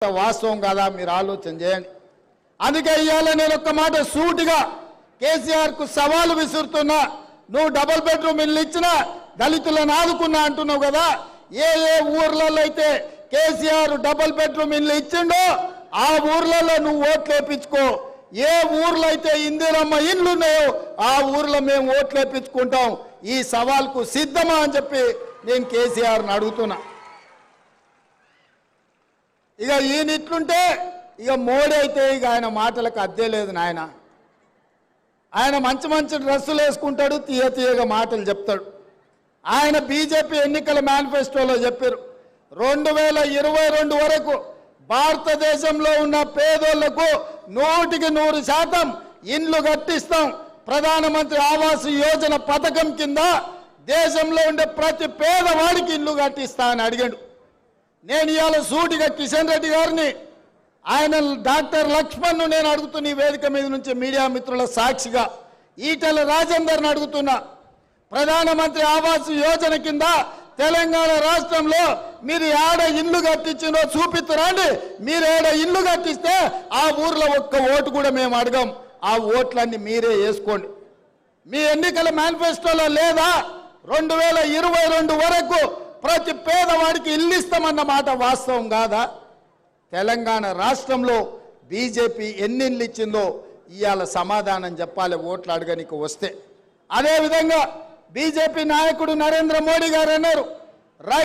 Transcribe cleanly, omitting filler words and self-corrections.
వాస్తవం కాదా మీరు ఆలోచన చేయండి. అందుకే ఇవాళ నేను ఒక్క మాట సూటిగా కేసీఆర్ కు సవాలు విసురుతున్నా. నువ్వు డబుల్ బెడ్రూమ్ ఇల్లు ఇచ్చినా దళితులను ఆదుకున్నా అంటున్నావు కదా. ఏ ఏ ఊర్లలో అయితే కేసీఆర్ డబుల్ బెడ్రూమ్ ఇల్లు ఇచ్చిండో ఆ ఊర్లలో నువ్వు ఓట్లు వేయించుకో. ఏ ఊర్లో అయితే ఇందిరమ్మ ఇల్లు ఉన్నాయో ఆ ఊర్లో మేము ఓట్లు వేయించుకుంటాం. ఈ సవాల్కు సిద్ధమా అని చెప్పి నేను కేసీఆర్ని అడుగుతున్నా. ఇక ఈయన ఇట్లుంటే ఇక మోడీ అయితే ఇక ఆయన మాటలకు అద్దే లేదు నాయన. ఆయన మంచి మంచి డ్రెస్సులు వేసుకుంటాడు, తీయగా మాటలు చెప్తాడు. ఆయన బీజేపీ ఎన్నికల మేనిఫెస్టోలో చెప్పారు 2022 వరకు భారతదేశంలో ఉన్న పేదోళ్లకు 100% ఇండ్లు కట్టిస్తాం. ప్రధానమంత్రి ఆవాస్ యోజన పథకం కింద దేశంలో ఉండే ప్రతి పేదవాడికి ఇల్లు కట్టిస్తా అని అడిగాడు. నేను ఇవాళ సూటిగా కిషన్ రెడ్డి గారిని, ఆయన డాక్టర్ లక్ష్మణ్ను నేను అడుగుతున్న ఈ వేదిక మీద నుంచి మీడియా మిత్రుల సాక్షిగా ఈటెల రాజేందర్ని అడుగుతున్నా. ప్రధానమంత్రి ఆవాస్ యోజన కింద తెలంగాణ రాష్ట్రంలో మీరు ఏడ ఇల్లు కట్టించినో చూపిస్తారండి. మీరు ఏడ ఇల్లు కట్టిస్తే ఆ ఊర్లో ఒక్క ఓటు కూడా మేము అడగం. ఆ ఓట్లన్నీ మీరే వేసుకోండి. మీ ఎన్నికల మేనిఫెస్టోలో లేదా 2022 వరకు ప్రతి పేదవాడికి ఇల్లు ఇస్తామన్న మాట వాస్తవం కాదా? తెలంగాణ రాష్ట్రంలో బీజేపీ ఎన్ని ఇల్లు ఇచ్చిందో ఇవాళ సమాధానం చెప్పాలి ఓట్లు అడగనికి వస్తే. అదేవిధంగా బీజేపీ నాయకుడు నరేంద్ర మోడీ గారు అన్నారు